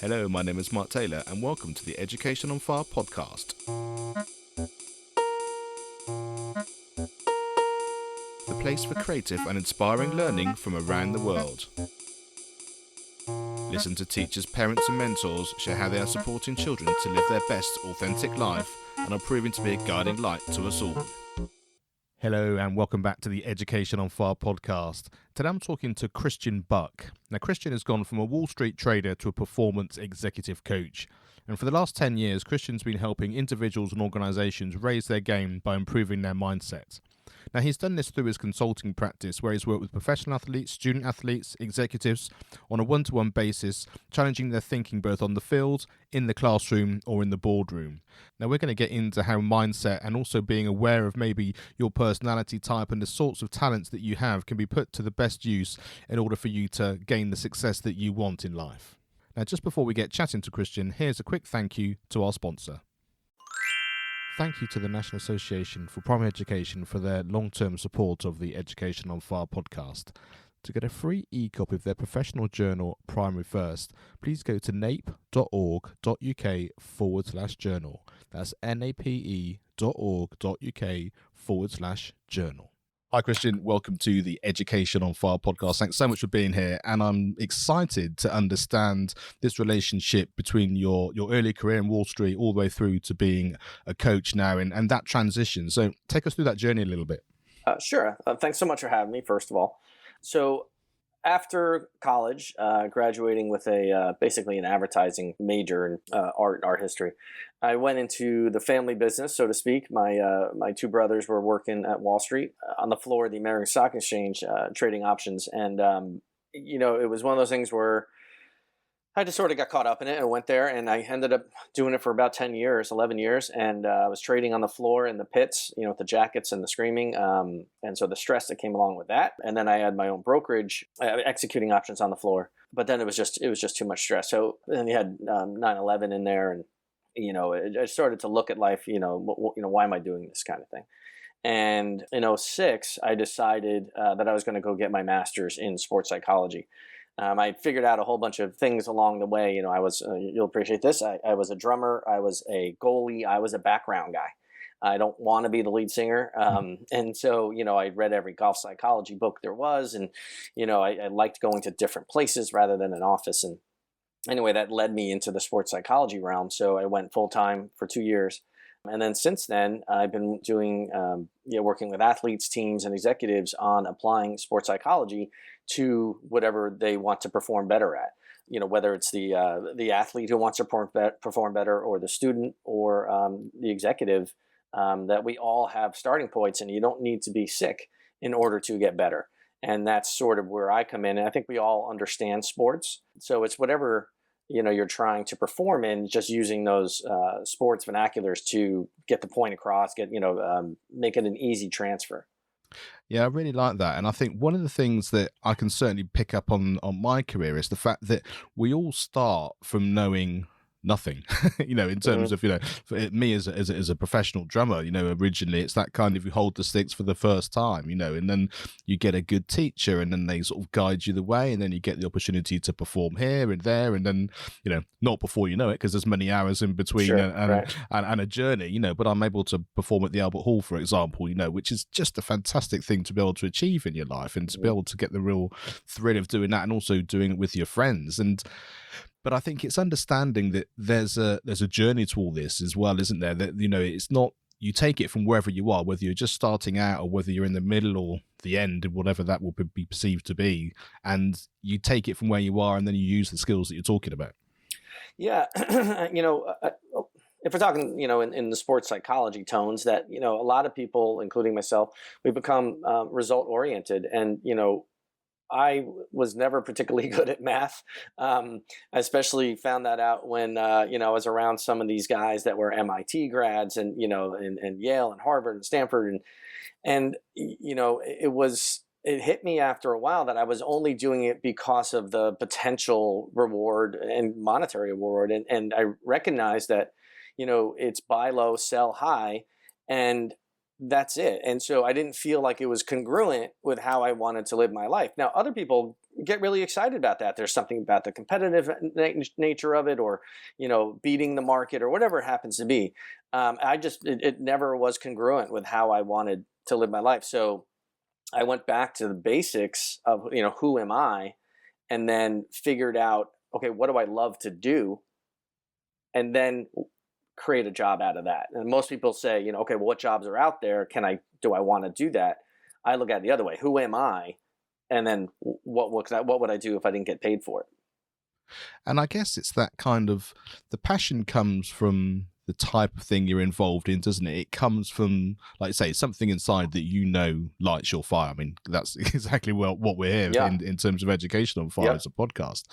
Hello, my name is Mark Taylor and welcome to the Education on Fire podcast. The place for creative and inspiring learning from around the world. Listen to teachers, parents and mentors share how they are supporting children to live their best authentic life and are proving to be a guiding light to us all. Hello and welcome back to the Education on Fire podcast. Today I'm talking to Christian Buck. Now Christian has gone from a Wall Street trader to a performance executive coach. And for the last 10 years, Christian's been helping individuals and organisations raise their game by improving their mindset. Now, he's done this through his consulting practice, where he's worked with professional athletes, student athletes, executives on a one-to-one basis, challenging their thinking both on the field, in the classroom, or in the boardroom. Now, we're going to get into how mindset and also being aware of maybe your personality type and the sorts of talents that you have can be put to the best use in order for you to gain the success that you want in life. Now, just before we get chatting to Christian, here's a quick thank you to our sponsor. Thank you to the National Association for Primary Education for their long-term support of the Education on Fire podcast. To get a free e-copy of their professional journal, Primary First, please go to nape.org.uk/journal. That's nape.org.uk/journal. Hi Christian, welcome to the Education on Fire podcast. Thanks so much for being here, and I'm excited to understand this relationship between your early career in Wall Street all the way through to being a coach now and that transition. So take us through that journey a little bit. Sure. Thanks so much for having me, first of all. So after college, graduating with basically an advertising major in art history, I went into the family business, so to speak. My two brothers were working at Wall Street on the floor of the American Stock Exchange, trading options. And, it was one of those things where I just sort of got caught up in it and went there, and I ended up doing it for about 11 years. And I was trading on the floor in the pits, with the jackets and the screaming. And so the stress that came along with that. And then I had my own brokerage, executing options on the floor. But then it was just too much stress. So then you had 9/11 in there, and I started to look at life, why am I doing this kind of thing? And in 2006, I decided that I was going to go get my master's in sports psychology. I figured out a whole bunch of things along the way. I was, you'll appreciate this. I was a drummer. I was a goalie. I was a background guy. I don't want to be the lead singer. And so, I read every golf psychology book there was. And, I liked going to different places rather than an office. And anyway, that led me into the sports psychology realm. So I went full time for 2 years. And then since then, I've been doing, working with athletes, teams, and executives on applying sports psychology to whatever they want to perform better at. Whether it's the athlete who wants to perform better, or the student, or the executive, that we all have starting points, and you don't need to be sick in order to get better. And that's sort of where I come in. And I think we all understand sports. So it's whatever you're trying to perform in, just using those sports vernaculars to get the point across, make it an easy transfer. Yeah, I really like that. And I think one of the things that I can certainly pick up on my career is the fact that we all start from knowing nothing, in terms of, for me as a professional drummer, originally it's that kind of, you hold the sticks for the first time, and then you get a good teacher and then they sort of guide you the way, and then you get the opportunity to perform here and there, and then, not before you know it, because there's many hours in between. Sure, and a journey, but I'm able to perform at the Albert Hall, for example, which is just a fantastic thing to be able to achieve in your life, and to be able to get the real thrill of doing that, and also doing it with your friends. But I think it's understanding that there's a journey to all this as well, isn't there? That, it's not, you take it from wherever you are, whether you're just starting out or whether you're in the middle or the end, whatever that will be perceived to be. And you take it from where you are, and then you use the skills that you're talking about. Yeah. If we're talking, in the sports psychology tones, that, a lot of people, including myself, we become result oriented. And, I was never particularly good at math. I especially found that out when, I was around some of these guys that were MIT grads and, and Yale and Harvard and Stanford. And it hit me after a while that I was only doing it because of the potential reward and monetary reward. And I recognized that, it's buy low, sell high. And that's it. And so I didn't feel like it was congruent with how I wanted to live my life. Now, other people get really excited about that. There's something about the competitive nature of it, or, beating the market or whatever it happens to be. It never was congruent with how I wanted to live my life. So I went back to the basics of, who am I? And then figured out, okay, what do I love to do? And then create a job out of that. And most people say, okay, well, what jobs are out there? Do I want to do that? I look at it the other way. Who am I? And then what would I do if I didn't get paid for it? And I guess it's that kind of, the passion comes from the type of thing you're involved in, doesn't it? It comes from, like I say, something inside that lights your fire. I mean, that's exactly what we're here in terms of Education on Fire as a podcast.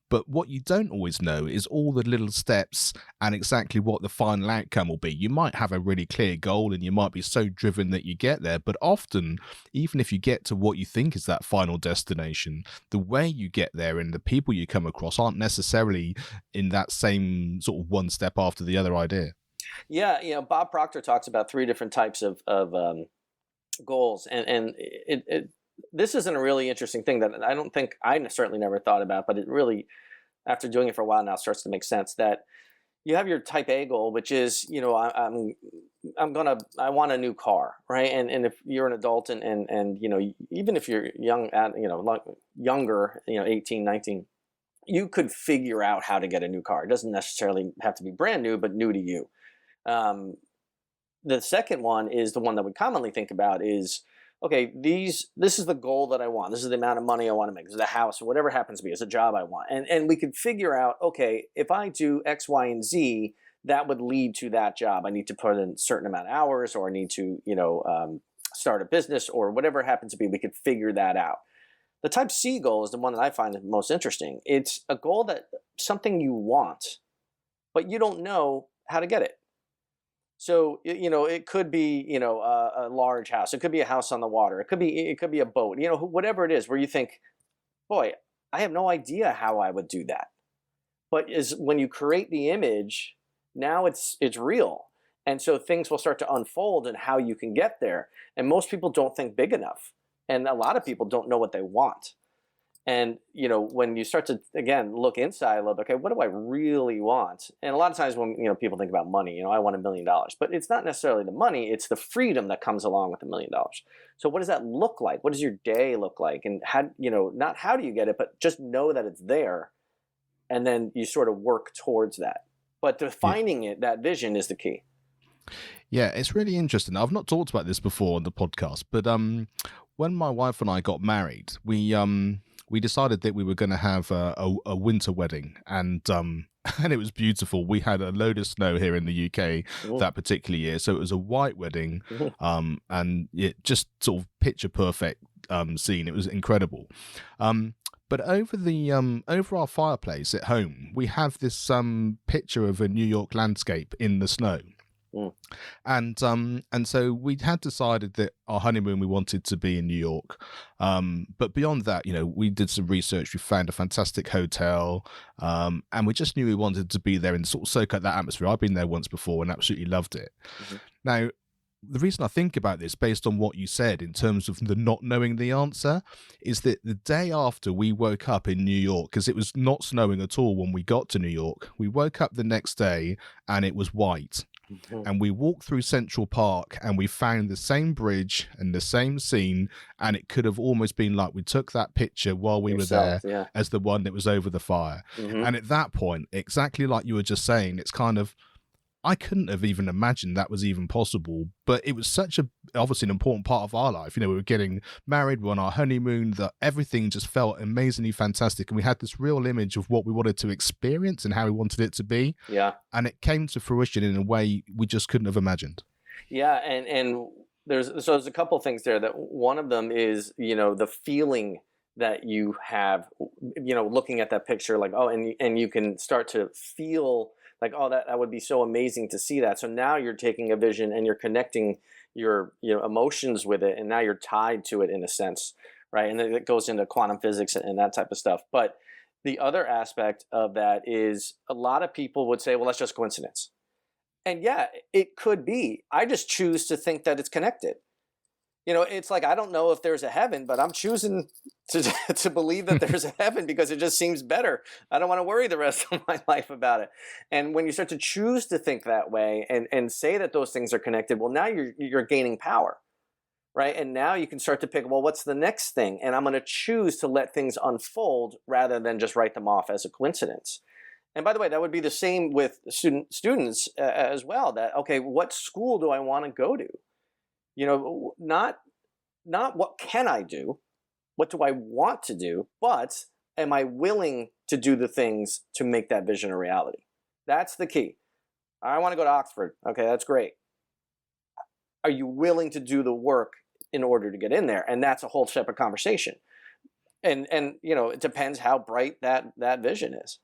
But what you don't always know is all the little steps and exactly what the final outcome will be. You might have a really clear goal and you might be so driven that you get there. But often, even if you get to what you think is that final destination, the way you get there and the people you come across aren't necessarily in that same sort of one step after the other idea. Yeah, Bob Proctor talks about 3 different types of goals. And this isn't a really interesting thing that I certainly never thought about, but it really, after doing it for a while now, starts to make sense. That you have your type A goal, which is, I want a new car, right? And if you're an adult and even if you're younger, 18, 19, you could figure out how to get a new car. It doesn't necessarily have to be brand new, but new to you. The second one is the one that we commonly think about is, okay, this is the goal that I want. This is the amount of money I want to make. This is the house, or whatever happens to be. It's a job I want. And we could figure out, okay, if I do X, Y, and Z, that would lead to that job. I need to put in a certain amount of hours, or I need to, start a business, or whatever it happens to be. We could figure that out. The type C goal is the one that I find the most interesting. It's a goal that something you want, but you don't know how to get it. So, it could be, a large house. It could be a house on the water. It could be a boat, whatever it is, where you think, boy, I have no idea how I would do that. But when you create the image, now it's real. And so things will start to unfold and how you can get there. And most people don't think big enough. And a lot of people don't know what they want. And, when you start to, again, look inside a little bit, okay, what do I really want? And a lot of times when, people think about money, I want $1 million, but it's not necessarily the money, it's the freedom that comes along with $1 million. So what does that look like? What does your day look like? And how, not how do you get it, but just know that it's there. And then you sort of work towards that. But defining it, that vision is the key. Yeah, it's really interesting. I've not talked about this before on the podcast, but when my wife and I got married, we decided that we were going to have a winter wedding, and it was beautiful. We had a load of snow here in the UK that particular year, so it was a white wedding, and it just sort of picture perfect scene. It was incredible. But over our fireplace at home, we have this picture of a New York landscape in the snow. And so we had decided that our honeymoon, we wanted to be in New York. But beyond that, we did some research. We found a fantastic hotel, and we just knew we wanted to be there and sort of soak up that atmosphere. I've been there once before and absolutely loved it. Now, the reason I think about this, based on what you said in terms of the not knowing the answer, is that the day after we woke up in New York, because it was not snowing at all when we got to New York, we woke up the next day and it was white. And we walked through Central Park and we found the same bridge and the same scene, and it could have almost been like we took that picture while we were there as the one that was over the fire. And at that point, exactly like you were just saying, it's kind of, I couldn't have even imagined that was even possible, but it was obviously an important part of our life. We were getting married, we were on our honeymoon, that everything just felt amazingly fantastic. And we had this real image of what we wanted to experience and how we wanted it to be. Yeah. And it came to fruition in a way we just couldn't have imagined. Yeah. And there's a couple of things there. That one of them is, the feeling that you have, looking at that picture, like, oh, and you can start to feel like, oh, that would be so amazing to see that. So now you're taking a vision and you're connecting your emotions with it, and now you're tied to it in a sense, right? And then it goes into quantum physics and that type of stuff. But the other aspect of that is a lot of people would say, well, that's just coincidence. And yeah, it could be. I just choose to think that it's connected. it's like, I don't know if there's a heaven, but I'm choosing to to believe that there's a heaven because it just seems better. I don't want to worry the rest of my life about it. And when you start to choose to think that way and say that those things are connected, well, now you're gaining power, right? And now you can start to pick, well, what's the next thing? And I'm going to choose to let things unfold rather than just write them off as a coincidence. And by the way, that would be the same with students as well. That, okay, what school do I want to go to? Not what can I do, what do I want to do, but am I willing to do the things to make that vision a reality? That's the key. I want to go to Oxford. Okay, that's great. Are you willing to do the work in order to get in there? And that's a whole separate conversation. And it depends how bright that vision is.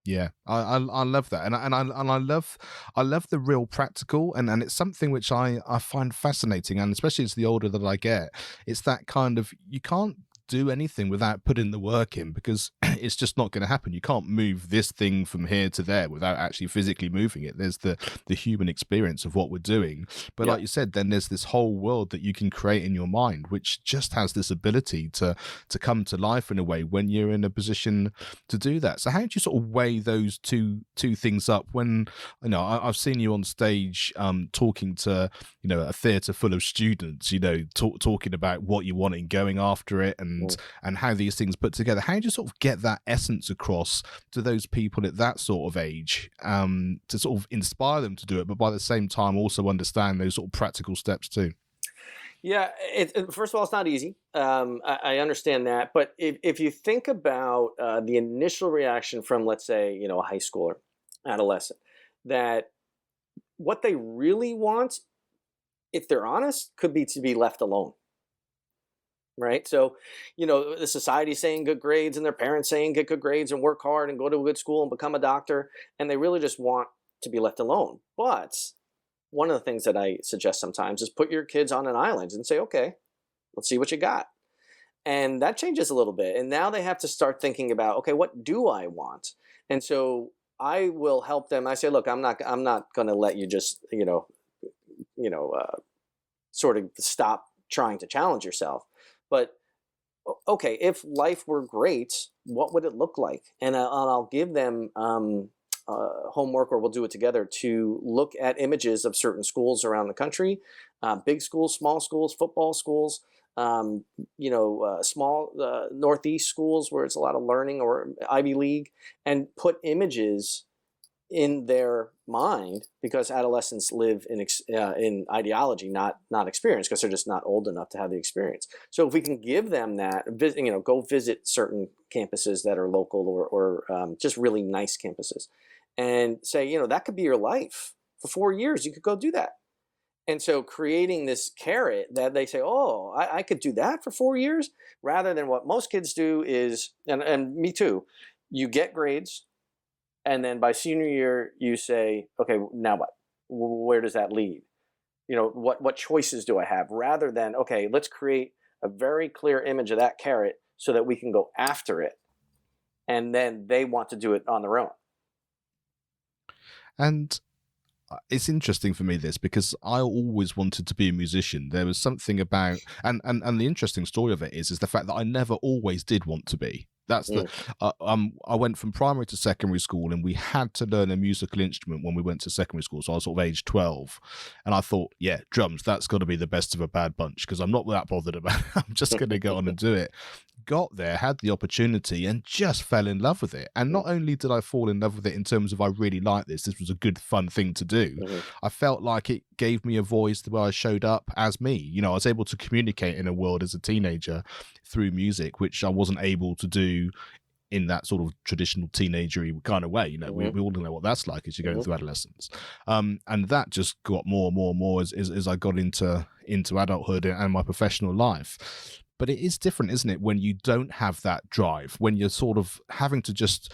Yeah, I love that, and I love the real practical, and it's something which I find fascinating, and especially as the older that I get, it's that kind of, you can't do anything without putting the work in, because it's just not going to happen. You can't move this thing from here to there without actually physically moving it. There's the human experience of what we're doing, but like you said, then there's this whole world that you can create in your mind, which just has this ability to come to life in a way when you're in a position to do that. So how do you sort of weigh those two things up when, I've seen you on stage talking to a theatre full of students, talking about what you want and going after it, and how these things put together. How do you sort of get that essence across to those people at that sort of age, to sort of inspire them to do it, but by the same time also understand those sort of practical steps too? Yeah, first of all, it's not easy. I understand that, but if you think about the initial reaction from, let's say, a high schooler, adolescent, that what they really want, if they're honest, could be to be left alone. Right. So, the society saying good grades and their parents saying get good grades and work hard and go to a good school and become a doctor. And they really just want to be left alone. But one of the things that I suggest sometimes is put your kids on an island and say, okay, let's see what you got. And that changes a little bit. And now they have to start thinking about, okay, what do I want? And so I will help them. I say, look, I'm not going to let you just, sort of stop trying to challenge yourself. But okay, if life were great, what would it look like? And I'll give them homework, or we'll do it together, to look at images of certain schools around the country, big schools, small schools, football schools, small Northeast schools where it's a lot of learning, or Ivy League, and put images in their mind, because adolescents live in ideology, not experience, because they're just not old enough to have the experience. So if we can give them that, go visit certain campuses that are local, or just really nice campuses, and say, that could be your life for 4 years. You could go do that. And so creating this carrot that they say, oh, I could do that for 4 years, rather than what most kids do is, and me too, you get grades, and then by senior year, you say, okay, now what? Where does that lead? What choices do I have? Rather than, okay, let's create a very clear image of that carrot so that we can go after it. And then they want to do it on their own. And it's interesting for me, this, because I always wanted to be a musician. There was something about, and the interesting story of it is the fact that I never always did want to be. That's the I went from primary to secondary school, and we had to learn a musical instrument when we went to secondary school. So I was sort of age 12, and I thought, yeah, drums, that's got to be the best of a bad bunch, because I'm not that bothered about it. I'm just going to go on and do it. Got there, had the opportunity, and just fell in love with it. And not only did I fall in love with it in terms of I really like this was a good fun thing to do, I felt like it gave me a voice where I showed up as me. I was able to communicate in a world as a teenager through music, which I wasn't able to do in that sort of traditional teenagery kind of way. We all know what that's like as you're going through adolescence. And that just got more and more and more as I got into adulthood and my professional life. But it is different, isn't it, when you don't have that drive, when you're sort of having to just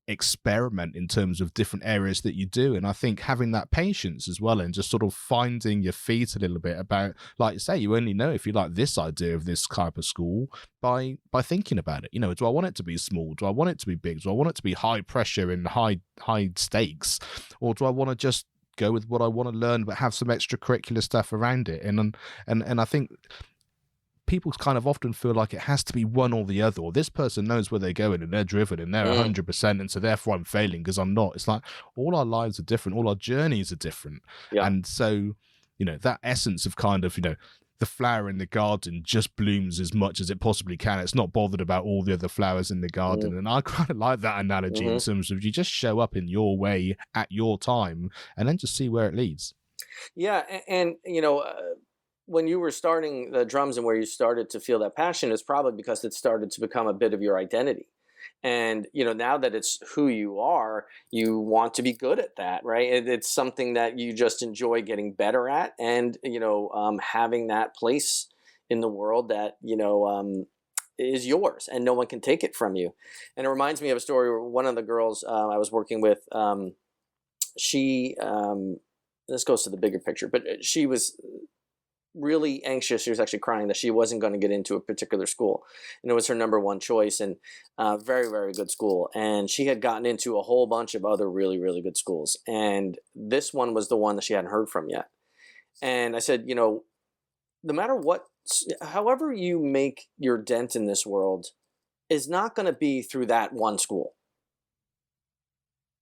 experiment in terms of different areas that you do. And I think having that patience as well, and just sort of finding your feet a little bit about, like you say, you only know if you like this idea of this type of school by thinking about it. Do I want it to be small? Do I want it to be big? Do I want it to be high pressure and high stakes? Or do I want to just go with what I want to learn, but have some extracurricular stuff around it. And I think people kind of often feel like it has to be one or the other, or this person knows where they're going and they're driven and they're 100%, and so therefore I'm failing because I'm not. It's like all our lives are different, all our journeys are different. And so, you know, that essence of kind of, you know, the flower in the garden just blooms as much as it possibly can. It's not bothered about all the other flowers in the garden. And I kind of like that analogy in terms of you just show up in your way at your time and then just see where it leads. Yeah. And you know, when you were starting the drums and where you started to feel that passion is probably because it started to become a bit of your identity. And, you know, now that it's who you are, you want to be good at that, right? It's something that you just enjoy getting better at, and, you know, having that place in the world that, you know, is yours and no one can take it from you. And it reminds me of a story where one of the girls I was working with, this goes to the bigger picture, but she was really anxious. She was actually crying that she wasn't going to get into a particular school, and it was her number one choice, and very, very good school. And she had gotten into a whole bunch of other really, really good schools, and this one was the one that she hadn't heard from yet. And I said, you know, no matter what, however you make your dent in this world is not going to be through that one school.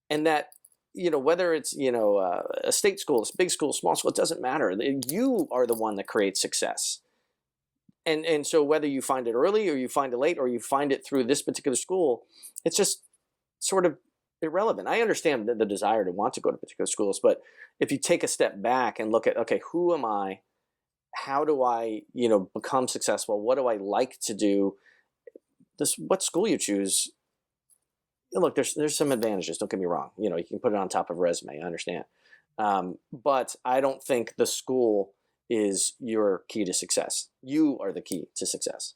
And that, you know, whether it's, you know, a state school, a big school, small school, it doesn't matter. You are the one that creates success. And so whether you find it early or you find it late or you find it through this particular school, it's just sort of irrelevant. I understand the desire to want to go to particular schools, but if you take a step back and look at, okay, who am I? How do I, you know, become successful? What do I like to do? What school you choose, look, there's some advantages. Don't get me wrong. You know, you can put it on top of a resume. I understand. But I don't think the school is your key to success. You are the key to success.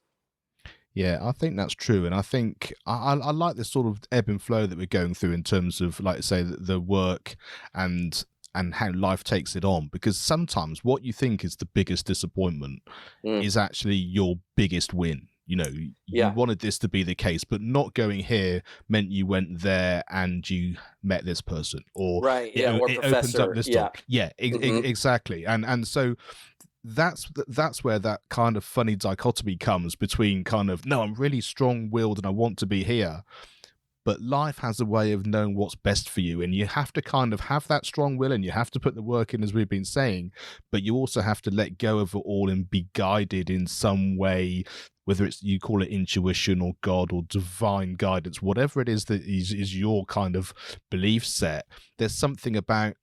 Yeah, I think that's true. And I think I like this sort of ebb and flow that we're going through in terms of, like I say, the work and how life takes it on, because sometimes what you think is the biggest disappointment is actually your biggest win. You know, you wanted this to be the case, but not going here meant you went there and you met this person, or or it professor. opened up this door. Exactly. And so that's where that kind of funny dichotomy comes between kind of, no, I'm really strong-willed and I want to be here, but life has a way of knowing what's best for you, and you have to kind of have that strong will, and you have to put the work in, as we've been saying, but you also have to let go of it all and be guided in some way, whether it's, you call it intuition or God or divine guidance, whatever it is that is your kind of belief set. There's something about,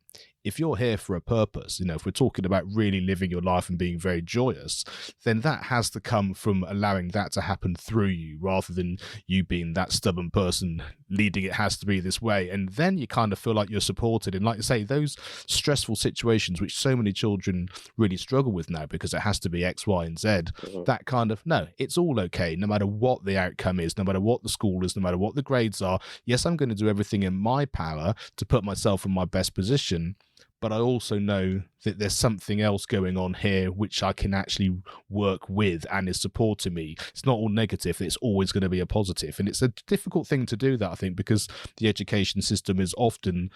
if you're here for a purpose, you know, if we're talking about really living your life and being very joyous, then that has to come from allowing that to happen through you, rather than you being that stubborn person leading it has to be this way. And then you kind of feel like you're supported. And like you say, those stressful situations, which so many children really struggle with now because it has to be X, Y, and Z, that kind of, no, it's all okay, no matter what the outcome is, no matter what the school is, no matter what the grades are. Yes, I'm going to do everything in my power to put myself in my best position, but I also know that there's something else going on here which I can actually work with and is supporting me. It's not all negative. It's always going to be a positive. And it's a difficult thing to do that, I think, because the education system is often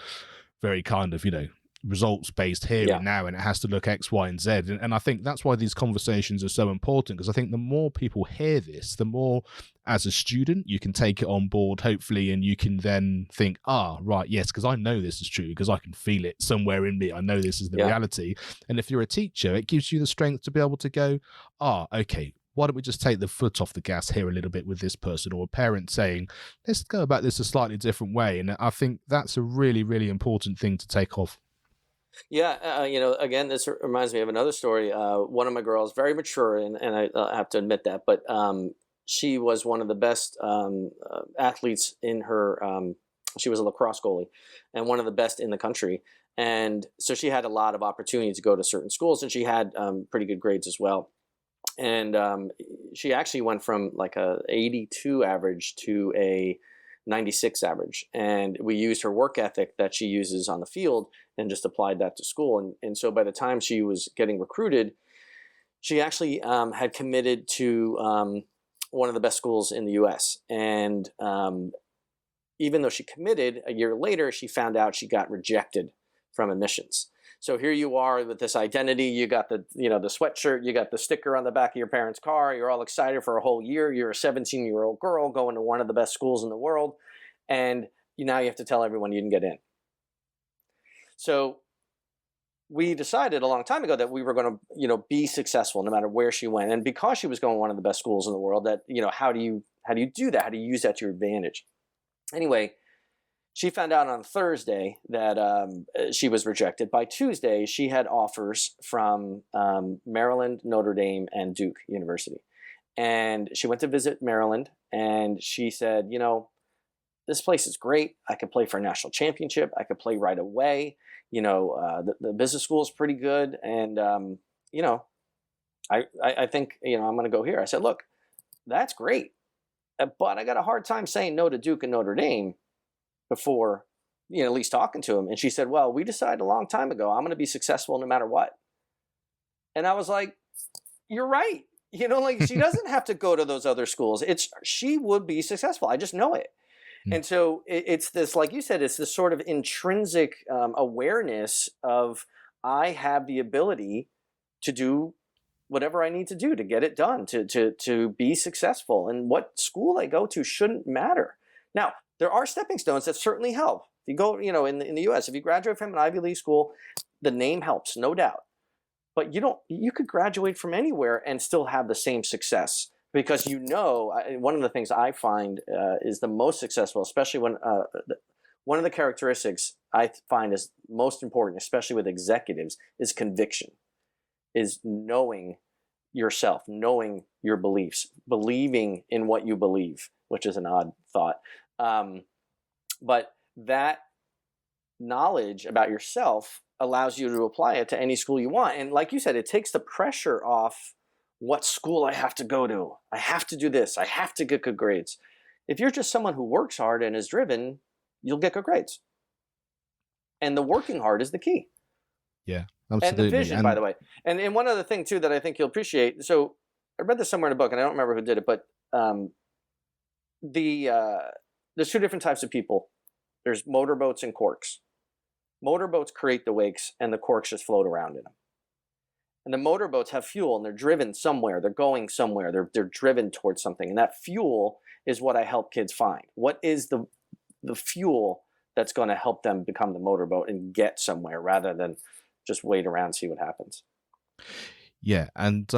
very kind of, you know, results based here and now, and it has to look X, Y, and Z. And I think that's why these conversations are so important, because I think the more people hear this, the more, as a student, you can take it on board, hopefully, and you can then think, right, yes, because I know this is true, because I can feel it somewhere in me. I know this is the reality. And if you're a teacher, it gives you the strength to be able to go, okay, why don't we just take the foot off the gas here a little bit with this person, or a parent saying, let's go about this a slightly different way. And I think that's a really, really important thing to take off. Yeah, you know, again, this reminds me of another story. One of my girls, very mature, and I have to admit that, but she was one of the best athletes in her. She was a lacrosse goalie, and one of the best in the country. And so she had a lot of opportunity to go to certain schools, and she had pretty good grades as well. And she actually went from like a 82 average to a 96 average. And we used her work ethic that she uses on the field and just applied that to school. And so by the time she was getting recruited, she actually had committed to one of the best schools in the U.S. And even though she committed, a year later, she found out she got rejected from admissions. So here you are with this identity. You got the sweatshirt, you got the sticker on the back of your parents' car. You're all excited for a whole year. You're a 17-year-old girl going to one of the best schools in the world. And now you have to tell everyone you didn't get in. So we decided a long time ago that we were going to, be successful no matter where she went. And because she was going to one of the best schools in the world, that, how do you do that? How do you use that to your advantage? Anyway, she found out on Thursday that she was rejected. By Tuesday, she had offers from Maryland, Notre Dame, and Duke University. And she went to visit Maryland, and she said, this place is great. I could play for a national championship. I could play right away. The business school is pretty good. And, I think, I'm going to go here. I said, look, that's great. But I got a hard time saying no to Duke and Notre Dame before, at least talking to him. And she said, well, we decided a long time ago, I'm going to be successful no matter what. And I was like, you're right. She doesn't have to go to those other schools. She would be successful. I just know it. And so it's this, like you said, it's this sort of intrinsic awareness of, I have the ability to do whatever I need to do to get it done, to be successful. And what school I go to shouldn't matter. Now, there are stepping stones that certainly help. If you go, in the U.S., if you graduate from an Ivy League school, the name helps, no doubt. But you could graduate from anywhere and still have the same success. Because one of the things I find is the most successful, especially when one of the characteristics I find is most important, especially with executives, is conviction, is knowing yourself, knowing your beliefs, believing in what you believe, which is an odd thought. But that knowledge about yourself allows you to apply it to any school you want. And like you said, it takes the pressure off what school I have to go to. I have to do this. I have to get good grades. If you're just someone who works hard and is driven, you'll get good grades. And the working hard is the key. Yeah, absolutely. And the vision, by the way. And one other thing, too, that I think you'll appreciate. So I read this somewhere in a book, and I don't remember who did it, but there's two different types of people. There's motorboats and corks. Motorboats create the wakes, and the corks just float around in them. And the motorboats have fuel, and they're driven somewhere. They're going somewhere. They're driven towards something. And that fuel is what I help kids find. What is the fuel that's going to help them become the motorboat and get somewhere rather than just wait around and see what happens? Yeah, and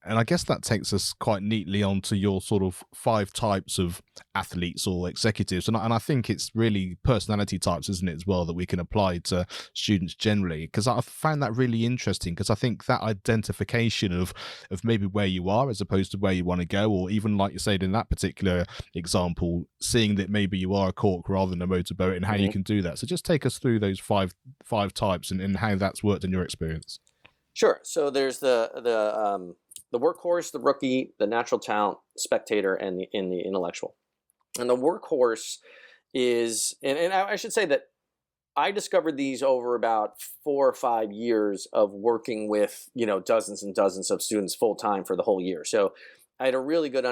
I guess that takes us quite neatly onto your sort of 5 types of athletes or executives. And I think it's really personality types, isn't it, as well, that we can apply to students generally? Because I found that really interesting, because I think that identification of maybe where you are as opposed to where you want to go, or even like you said in that particular example, seeing that maybe you are a cork rather than a motorboat and how you can do that. So just take us through those five types and how that's worked in your experience. Sure. So there's the workhorse, the rookie, the natural talent, spectator, and the intellectual. And the workhorse is, and I should say that I discovered these over about 4 or 5 years of working with, dozens and dozens of students full time for the whole year. So I had a really good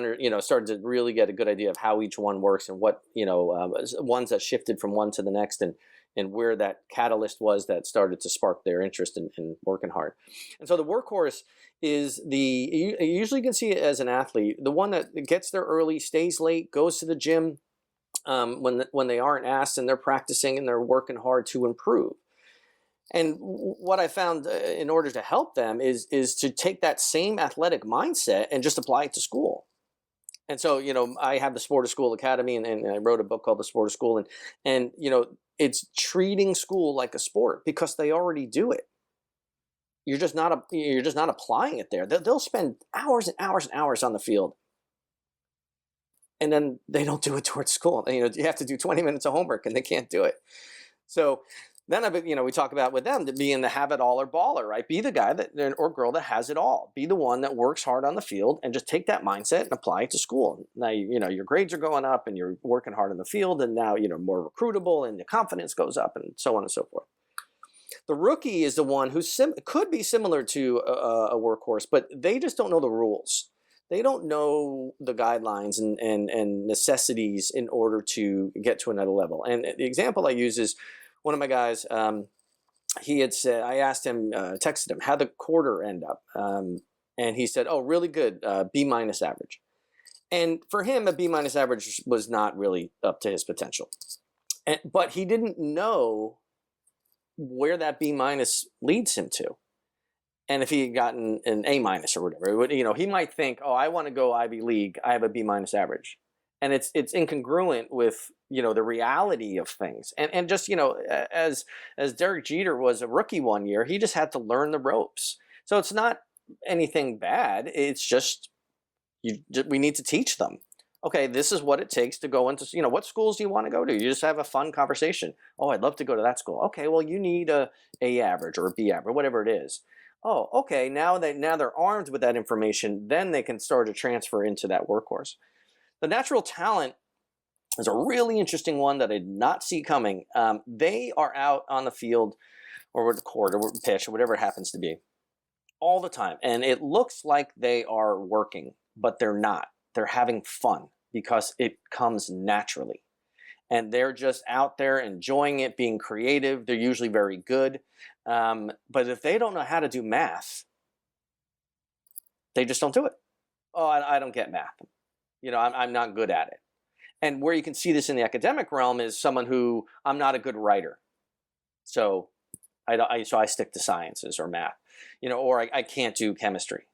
started to really get a good idea of how each one works and what, ones that shifted from one to the next, and where that catalyst was that started to spark their interest in working hard. And so the workhorse is you usually can see it as an athlete, the one that gets there early, stays late, goes to the gym when they aren't asked, and they're practicing and they're working hard to improve. And what I found in order to help them is to take that same athletic mindset and just apply it to school. And so, I have the Sport of School Academy, and I wrote a book called The Sport of School, and it's treating school like a sport because they already do it. You're just not applying it there. They'll spend hours and hours and hours on the field, and then they don't do it towards school. You have to do 20 minutes of homework, and they can't do it. So then we talk about with them being the have it all or baller, right? Be the guy or girl that has it all. Be the one that works hard on the field, and just take that mindset and apply it to school. Now your grades are going up, and you're working hard on the field, and now more recruitable, and the confidence goes up, and so on and so forth. The rookie is the one who could be similar to a workhorse, but they just don't know the rules. They don't know the guidelines and necessities in order to get to another level. And the example I use is one of my guys, he had said, I asked him, texted him, how'd the quarter end up? And he said, oh, really good, B minus average. And for him, a B minus average was not really up to his potential. But he didn't know where that B minus leads him to. And if he had gotten an A minus or whatever, he might think, oh, I want to go Ivy League. I have a B minus average. And it's incongruent with, the reality of things. And just, as Derek Jeter was a rookie one year, he just had to learn the ropes. So it's not anything bad. It's just, we need to teach them. Okay, this is what it takes to go into, what schools do you want to go to? You just have a fun conversation. Oh, I'd love to go to that school. Okay, well, you need a A average or a B average, whatever it is. Oh, okay, now they're armed with that information, then they can start to transfer into that workhorse. The natural talent is a really interesting one that I did not see coming. They are out on the field or with the court or pitch or whatever it happens to be all the time. And it looks like they are working, but they're not. They're having fun because it comes naturally. And they're just out there enjoying it, being creative. They're usually very good. But if they don't know how to do math, they just don't do it. Oh, I don't get math. I'm not good at it. And where you can see this in the academic realm is someone who, I'm not a good writer. So I stick to sciences or math, or I can't do chemistry.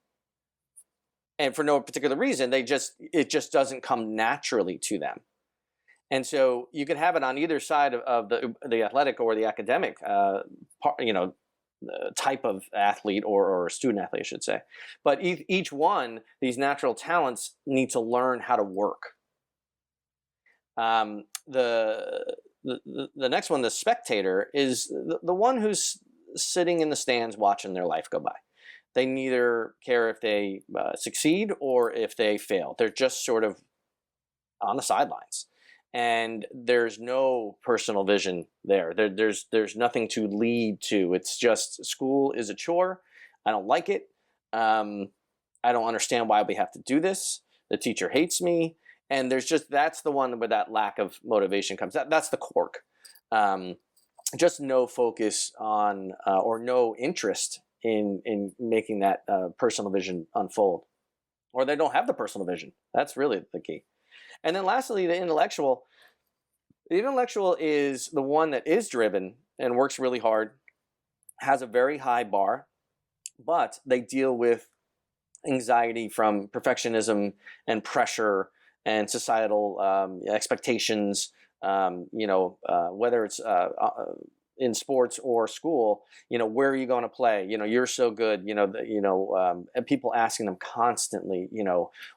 And for no particular reason, it just doesn't come naturally to them. And so you can have it on either side of the athletic or the academic, type of athlete or student athlete, I should say. But each one, these natural talents need to learn how to work. The next one, the spectator, is the one who's sitting in the stands watching their life go by. They neither care if they succeed or if they fail. They're just sort of on the sidelines. And there's no personal vision there. There's nothing to lead to. It's just school is a chore. I don't like it. I don't understand why we have to do this. The teacher hates me. And that's the one where that lack of motivation comes. That's the cork. Just no focus on or no interest in making that personal vision unfold. Or they don't have the personal vision. That's really the key. And then lastly, the intellectual. The intellectual is the one that is driven and works really hard, has a very high bar, but they deal with anxiety from perfectionism and pressure and societal expectations, whether it's in sports or school, where are you going to play? You're so good, and people asking them constantly,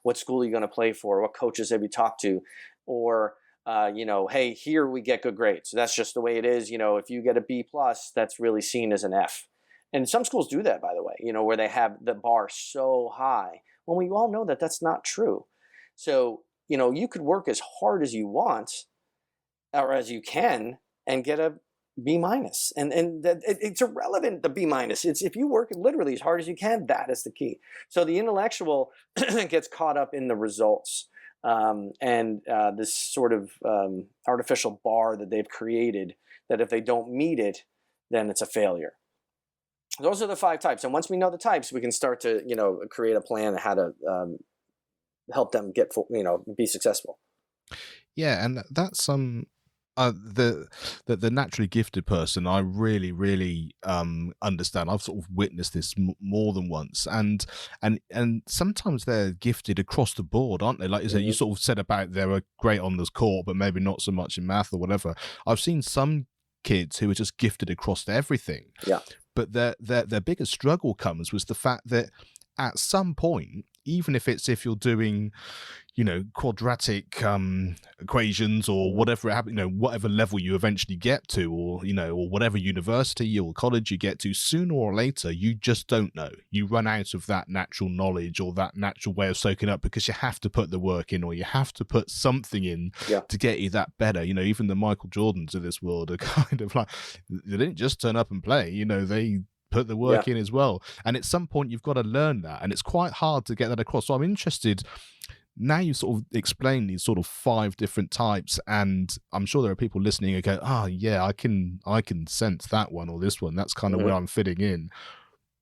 what school are you going to play for? What coaches have you talked to? Or, hey, here we get good grades. So that's just the way it is. If you get a B plus, that's really seen as an F. And some schools do that, by the way, where they have the bar so high. Well, we all know that that's not true. So, you could work as hard as you want or as you can and get a B minus, and it's irrelevant, the B minus. It's if you work literally as hard as you can, that is the key. So the intellectual gets caught up in the results and this sort of artificial bar that they've created, that if they don't meet it, then it's a failure. Those are the 5 types. And once we know the types, we can start to, create a plan on how to help them get, be successful. Yeah. And that's, the naturally gifted person, I really understand. I've sort of witnessed this more than once, and sometimes they're gifted across the board, aren't they? Like you said, you sort of said about they were great on the court, but maybe not so much in math or whatever. I've seen some kids who are just gifted across everything. Yeah. But their biggest struggle was the fact that at some point, even if you're doing, quadratic equations or whatever it happens, whatever level you eventually get to, or whatever university or college you get to, sooner or later you just don't know. You run out of that natural knowledge or that natural way of soaking up, because you have to put the work in, or you have to put something in to get you that better. Even the Michael Jordans of this world are kind of like, they didn't just turn up and play. They put the work in as well. And at some point you've got to learn that, and it's quite hard to get that across. So I'm interested now you sort of explain these sort of 5 different types, and I'm sure there are people listening who go, oh yeah, I can sense that one or this one. That's kind of where I'm fitting in.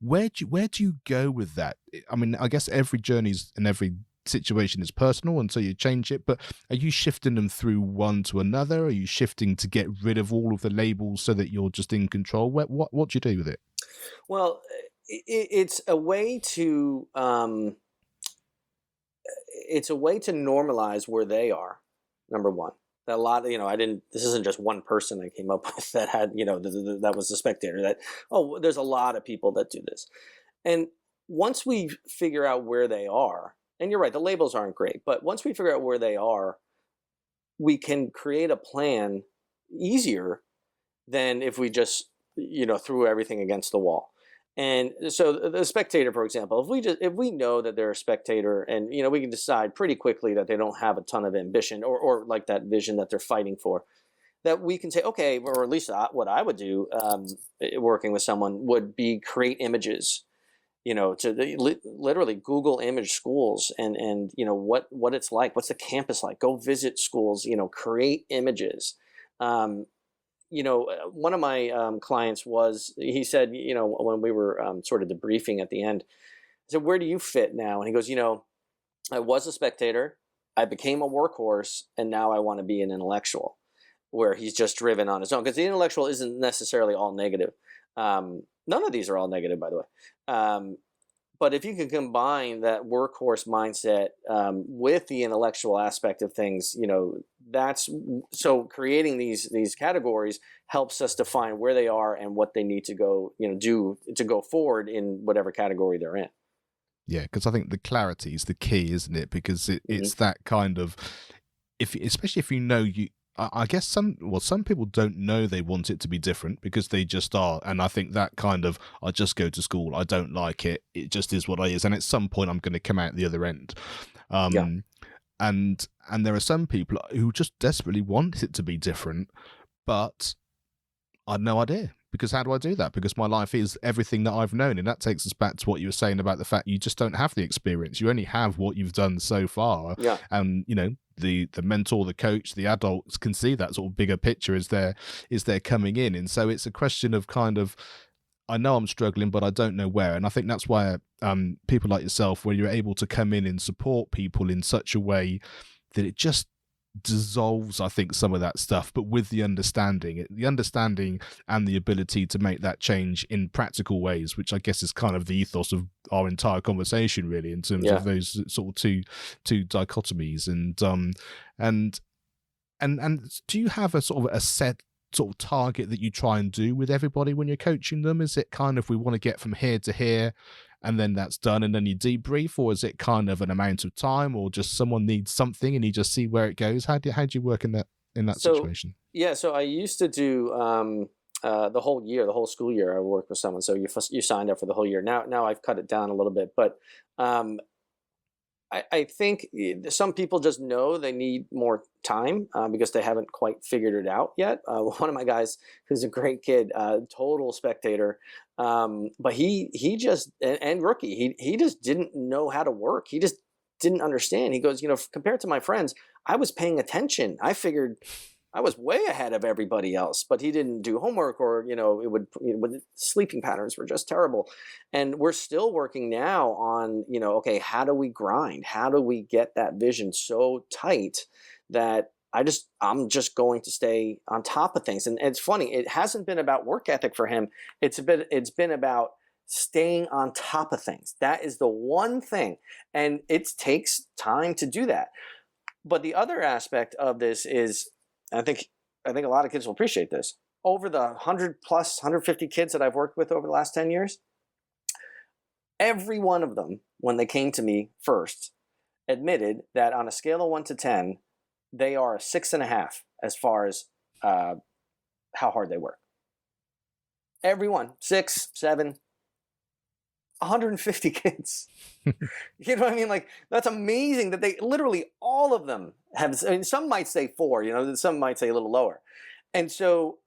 Where do you go with that? I mean, I guess every journey's and every situation is personal, and so you change it, but are you shifting them through one to another? Are you shifting to get rid of all of the labels so that you're just in control? What do you do with it? Well, it's a way to normalize where they are. Number one, that a lot of, this isn't just one person I came up with that had, that was the Spectator, that, there's a lot of people that do this. And once we figure out where they are, and you're right, the labels aren't great, but once we figure out where they are, we can create a plan easier than if we just, threw everything against the wall. And so the Spectator, for example, if we know that they're a Spectator, and we can decide pretty quickly that they don't have a ton of ambition or like that vision that they're fighting for, that we can say, okay, or at least what I would do working with someone would be create images, to literally Google image schools and what it's like, what's the campus like, go visit schools, create images. One of my clients he said, when we were sort of debriefing at the end, I said, where do you fit now? And he goes, I was a Spectator, I became a Workhorse, and now I want to be an intellectual, where he's just driven on his own. Because the intellectual isn't necessarily all negative. None of these are all negative, by the way. But if you can combine that Workhorse mindset with the intellectual aspect of things, so creating these categories helps us define where they are and what they need to go, do to go forward in whatever category they're in. Yeah, because I think the clarity is the key, isn't it? Because it's that kind of, especially if I guess some people don't know they want it to be different because they just are. And I think that kind of, I just go to school, I don't like it, it just is what it is. And at some point I'm going to come out the other end. And there are some people who just desperately want it to be different, but I had no idea. Because how do I do that? Because my life is everything that I've known. And that takes us back to what you were saying about the fact you just don't have the experience. You only have what you've done so far. Yeah. And, the mentor, the coach, the adults can see that sort of bigger picture as they're coming in. And so it's a question of kind of, I know I'm struggling, but I don't know where. And I think that's why people like yourself, where you're able to come in and support people in such a way that it just dissolves, I think, some of that stuff, but with the understanding and the ability to make that change in practical ways, which I guess is kind of the ethos of our entire conversation, really, in terms of those sort of two dichotomies. And do you have a sort of a set sort of target that you try and do with everybody when you're coaching them? Is it kind of, we want to get from here to here, and then that's done, and then you debrief, or is it kind of an amount of time, or just someone needs something and you just see where it goes? How do you work in that situation? Yeah, so I used to do the whole school year. I worked with someone, so you signed up for the whole year. Now I've cut it down a little bit, but I think some people just know they need more time because they haven't quite figured it out yet. One of my guys, who's a great kid, total Spectator, but he just, and rookie, he just didn't know how to work. He just didn't understand. He goes, compared to my friends, I was paying attention. I figured I was way ahead of everybody else, but he didn't do homework, or sleeping patterns were just terrible. And we're still working now on, okay, how do we grind? How do we get that vision so tight that I'm just going to stay on top of things? And it's funny, it hasn't been about work ethic for him. It's been about staying on top of things. That is the one thing. And it takes time to do that. But the other aspect of this is, I think a lot of kids will appreciate this. Over the 100 plus, 150 kids that I've worked with over the last 10 years, every one of them, when they came to me first, admitted that on a scale of 1 to 10, they are a 6.5 as far as how hard they work. Everyone, 6, 7, 150 kids. You know what I mean? Like, that's amazing that they literally, all of them have, I mean, some might say 4, some might say a little lower. And so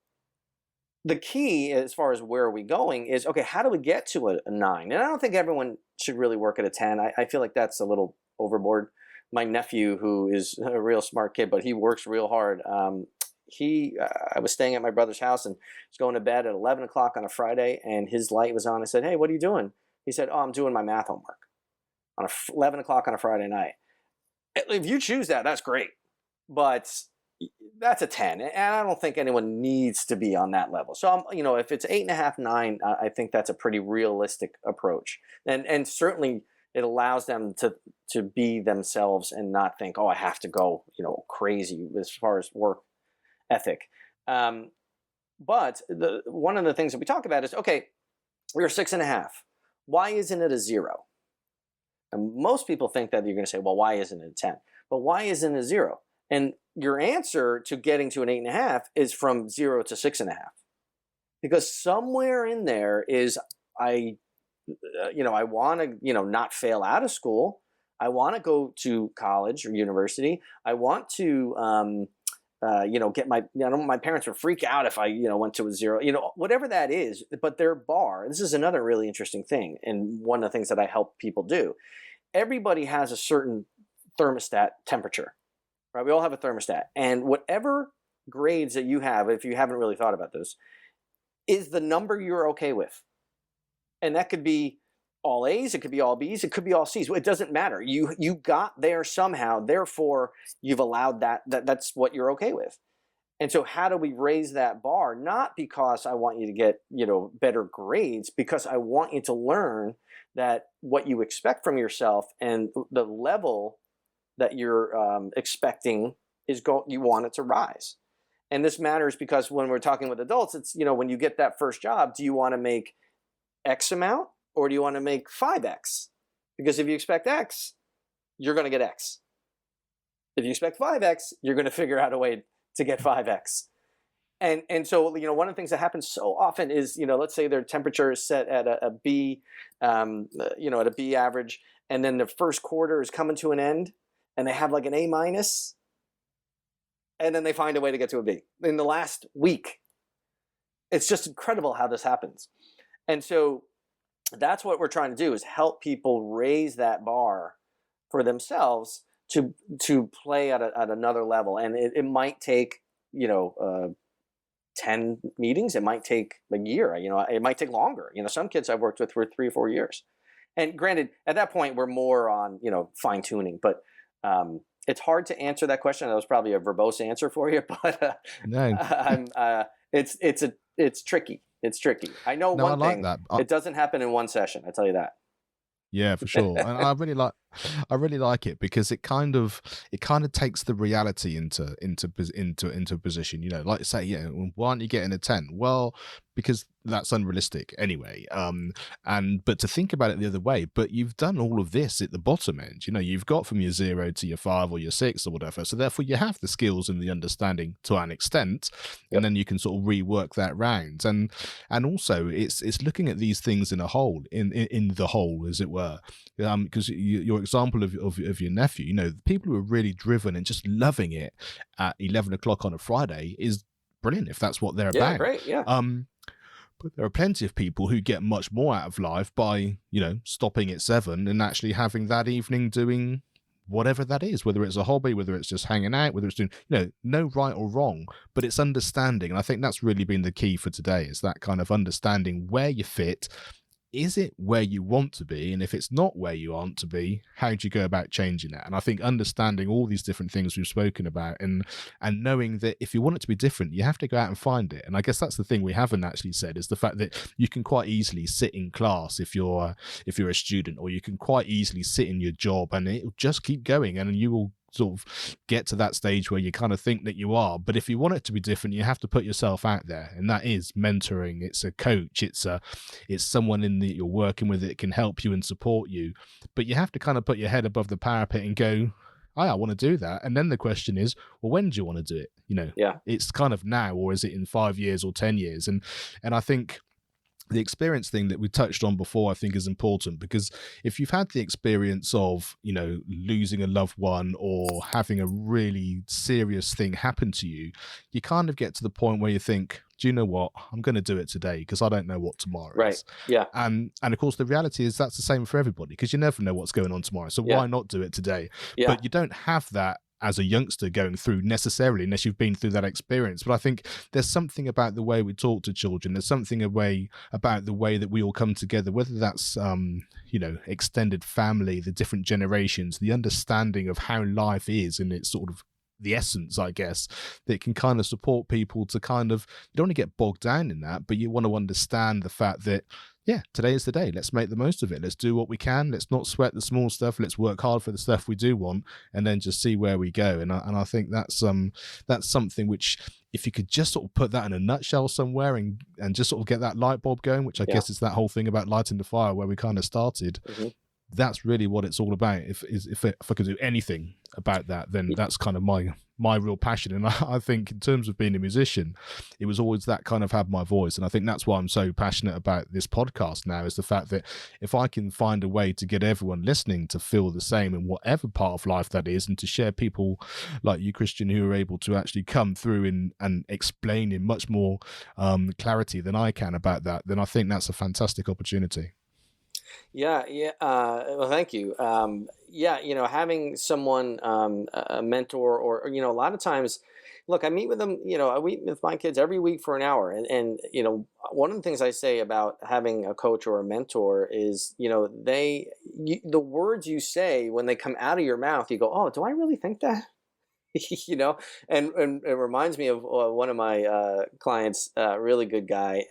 the key as far as where are we going is, okay, how do we get to a 9? And I don't think everyone should really work at a 10. I feel like that's a little overboard. my nephew, who is a real smart kid, but he works real hard. I was staying at my brother's house and was going to bed at 11 o'clock on a Friday, and his light was on. I said, "Hey, what are you doing?" He said, "Oh, I'm doing my math homework on 11 o'clock on a Friday night." If you choose that, that's great, but that's a 10, and I don't think anyone needs to be on that level. So if it's 8.5, 9, I think that's a pretty realistic approach, and certainly it allows them to be themselves and not think, "Oh, I have to go crazy as far as work ethic." But one of the things that we talk about is, okay, we're 6.5. Why isn't it a 0? And most people think that you're going to say, well, why isn't it a 10? But why isn't it a 0? And your answer to getting to an 8.5 is from 0 to 6.5, because somewhere in there is I want to not fail out of school. I want to go to college or university. I want to get my parents would freak out if I went to a 0, whatever that is. But their bar, this is another really interesting thing, and one of the things that I help people do. Everybody has a certain thermostat temperature, right? We all have a thermostat, and whatever grades that you have, if you haven't really thought about this, is the number you're okay with. And that could be all A's, it could be all B's, it could be all C's. It doesn't matter. You got there somehow. Therefore, you've allowed that's what you're okay with. And so how do we raise that bar? Not because I want you to get, better grades, because I want you to learn that what you expect from yourself and the level that you're expecting you want it to rise. And this matters because when we're talking with adults, it's, when you get that first job, do you want to make X amount, or do you want to make 5X? Because if you expect X, you're going to get X. If you expect 5X, you're going to figure out a way to get 5X. And so, one of the things that happens so often is, let's say their temperature is set at a B, at a B average, and then the first quarter is coming to an end, and they have like an A minus, and then they find a way to get to a B in the last week. It's just incredible how this happens. And so that's what we're trying to do, is help people raise that bar for themselves to play at another level. And it might take, 10 meetings. It might take a year, it might take longer. Some kids I've worked with for 3 or 4 years. And granted, at that point, we're more on, fine tuning, but it's hard to answer that question. That was probably a verbose answer for you, but No. It's tricky. It's tricky. I know one like thing. That. It doesn't happen in one session. I tell you that. Yeah, for sure. And I really like it because it kind of takes the reality into position. Like you say, why aren't you getting a 10? Well, because that's unrealistic anyway. But to think about it the other way, but you've done all of this at the bottom end. You've got from your 0 to your 5 or your 6 or whatever. So therefore you have the skills and the understanding to an extent, and then you can sort of rework that round. And also it's looking at these things in a whole, in the whole, as it were. Because your example of your nephew, people who are really driven and just loving it at 11 o'clock on a Friday is brilliant if that's what they're about. Yeah, great. Yeah. But there are plenty of people who get much more out of life by, stopping at 7 and actually having that evening doing whatever that is, whether it's a hobby, whether it's just hanging out, whether it's doing, no right or wrong, but it's understanding. And I think that's really been the key for today, is that kind of understanding where you fit. Is it where you want to be? And if it's not where you want to be, how do you go about changing that? And I think understanding all these different things we've spoken about, and knowing that if you want it to be different, you have to go out and find it. And I guess that's the thing we haven't actually said, is the fact that you can quite easily sit in class if you're a student, or you can quite easily sit in your job and it'll just keep going, and you will sort of get to that stage where you kind of think that you are. But if you want it to be different, you have to put yourself out there, and that is mentoring. It's a coach, it's someone that you're working with that can help you and support you. But you have to kind of put your head above the parapet and go, I want to do that. And then the question is, well, when do you want to do it? Yeah, it's kind of now, or is it in 5 years or 10 years? And I think the experience thing that we touched on before, I think, is important, because if you've had the experience of, losing a loved one or having a really serious thing happen to you, you kind of get to the point where you think, do you know what? I'm going to do it today because I don't know what tomorrow Right. is. Yeah. And of course, the reality is that's the same for everybody because you never know what's going on tomorrow. So Yeah. why not do it today? Yeah. But you don't have that as a youngster going through necessarily unless you've been through that experience. But I think there's something about the way we talk to children. There's something about the way that we all come together, whether that's, extended family, the different generations, the understanding of how life is and it's sort of the essence, I guess, that can kind of support people to kind of, you don't want to get bogged down in that, but you want to understand the fact that, yeah, today is the day. Let's make the most of it. Let's do what we can. Let's not sweat the small stuff. Let's work hard for the stuff we do want, and then just see where we go. And I think that's something which, if you could just sort of put that in a nutshell somewhere and just sort of get that light bulb going, which I guess is that whole thing about lighting the fire where we kind of started. Mm-hmm. That's really what it's all about. If I could do anything about that, then that's kind of my real passion. And I think in terms of being a musician, it was always that kind of had my voice. And I think that's why I'm so passionate about this podcast now, is the fact that if I can find a way to get everyone listening to feel the same in whatever part of life that is, and to share people like you, Christian, who are able to actually come through and explain in much more clarity than I can about that, then I think that's a fantastic opportunity. Yeah. Well, thank you. Having someone, a mentor, or a lot of times, look, I meet with them. I meet with my kids every week for an hour, and one of the things I say about having a coach or a mentor is, the words you say when they come out of your mouth, you go, oh, do I really think that? And it reminds me of one of my clients, really good guy.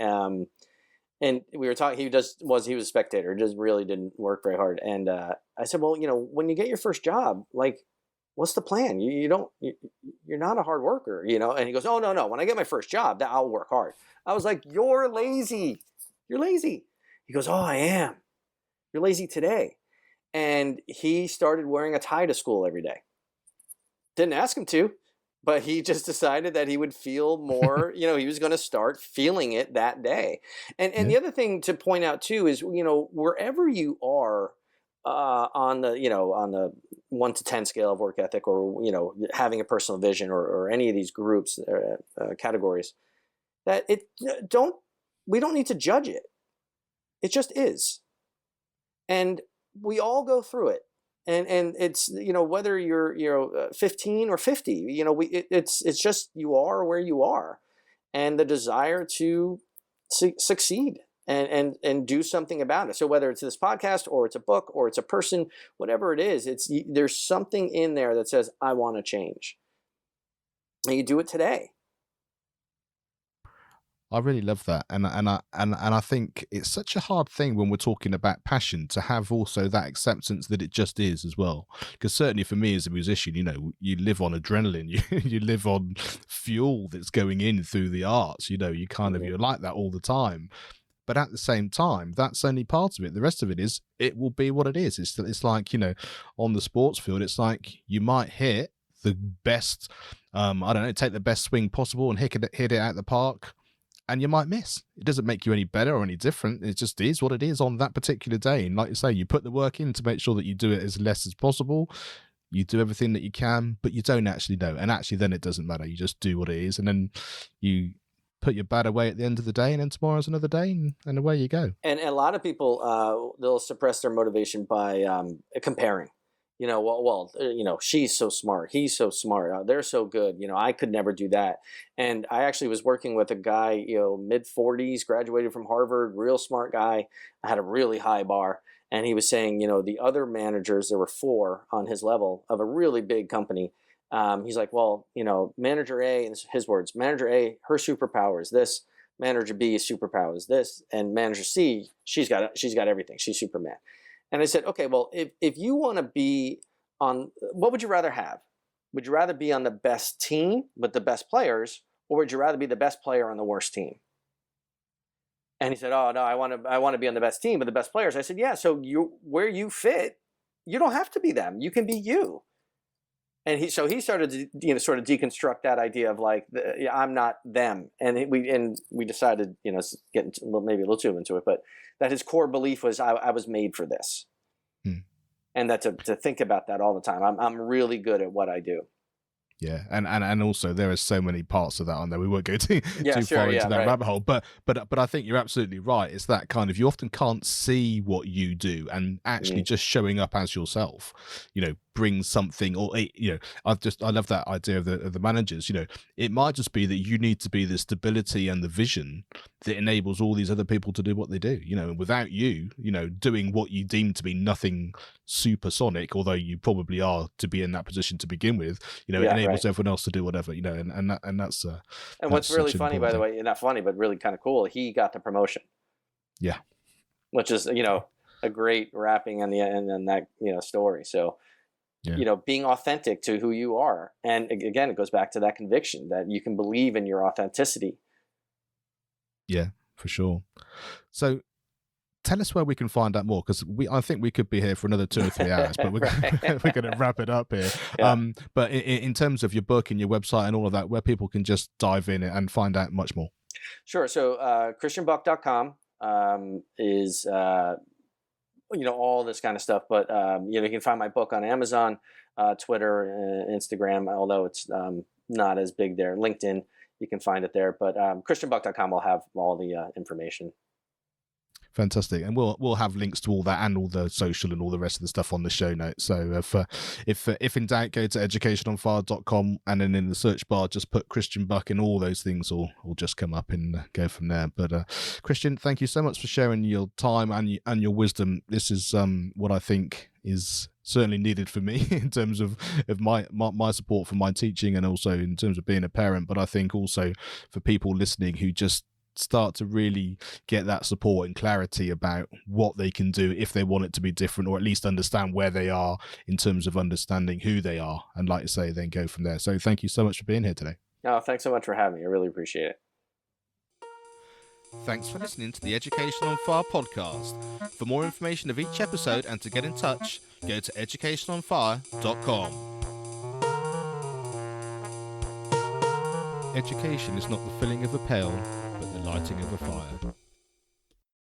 And we were talking, he was a spectator, just really didn't work very hard. And I said, well, when you get your first job, like, what's the plan? You're not a hard worker, And he goes, oh, no. When I get my first job, I'll work hard. I was like, you're lazy. You're lazy. He goes, oh, I am. You're lazy today. And he started wearing a tie to school every day. Didn't ask him to. But he just decided that he would feel more, he was going to start feeling it that day. And the other thing to point out too is, wherever you are on the 1 to 10 scale of work ethic, or, having a personal vision, or any of these groups, categories, that we don't need to judge it. It just is. And we all go through it. And it's, whether you're 15 or 50, it's just, you are where you are, and the desire to succeed and do something about it. So whether it's this podcast, or it's a book, or it's a person, whatever it is, there's something in there that says, I want to change. And you do it today. I really love that, and I think it's such a hard thing when we're talking about passion to have also that acceptance that it just is as well. Because certainly for me as a musician, you live on adrenaline, you live on fuel that's going in through the arts. You kind of, you're like that all the time. But at the same time, that's only part of it. The rest of it is, it will be what it is. It's like, on the sports field, it's like you might hit the best, take the best swing possible and hit it out the park, and you might miss. It doesn't make you any better or any different. It just is what it is on that particular day. And like you say, you put the work in to make sure that you do it as less as possible. You do everything that you can, but you don't actually know. And actually then it doesn't matter. You just do what it is. And then you put your bad away at the end of the day, and then tomorrow's another day, and away you go. And a lot of people, they'll suppress their motivation by comparing. She's so smart. He's so smart. They're so good. I could never do that. And I actually was working with a guy, mid-40s, graduated from Harvard, real smart guy. I had a really high bar. And he was saying, the other managers, there were 4 on his level of a really big company. He's like, well, manager A, and his words, manager A, her superpower is this. Manager B's superpower is this. And manager C, she's got everything. She's Superman. And I said, okay, well, if you want to be on, what would you rather have? Would you rather be on the best team with the best players, or would you rather be the best player on the worst team? And he said, oh, no, I want to be on the best team with the best players. I said, yeah, so where you fit, you don't have to be them. You can be you. And he started to sort of deconstruct that idea of like, I'm not them. And we decided, getting maybe a little too into it, but that his core belief was I was made for this. And that to think about that all the time. I'm really good at what I do. Yeah, and also there are so many parts of that on there. We won't go too sure, far into that right. rabbit hole, but I think you're absolutely right. It's that kind of, you often can't see what you do, and actually just showing up as yourself, brings something. Or I love that idea of the managers. It might just be that you need to be the stability and the vision that enables all these other people to do what they do. Without you, doing what you deem to be nothing supersonic, although you probably are to be in that position to begin with, it enables everyone else to do whatever, and that's and what's really funny, by the way, not funny but really kind of cool, he got the promotion, which is a great wrapping on the end on that story. So being authentic to who you are, and again, it goes back to that conviction that you can believe in your authenticity. Yeah, for sure. So tell us where we can find out more, because I think we could be here for another 2 or 3 hours, but we're going to wrap it up here. But in terms of your book and your website and all of that, where people can just dive in and find out much more. Sure. So christianbuck.com is all this kind of stuff, but you can find my book on Amazon, Twitter, Instagram, although it's not as big there. LinkedIn, you can find it there, but christianbuck.com will have all the information. Fantastic, and we'll have links to all that and all the social and all the rest of the stuff on the show notes. So if in doubt, go to educationonfire.com, and then in the search bar just put Christian Buck, and all those things will just come up and go from there. But Christian, thank you so much for sharing your time and your wisdom. This is what I think is certainly needed for me in terms of my support for my teaching, and also in terms of being a parent. But I think also for people listening who just start to really get that support and clarity about what they can do if they want it to be different, or at least understand where they are in terms of understanding who they are, and like I say, then go from there. So thank you so much for being here today. No, thanks so much for having me. I really appreciate it. Thanks for listening to the Education on Fire podcast. For more information of each episode and to get in touch, go to educationonfire.com. Education is not the filling of a pail, but the lighting of a fire.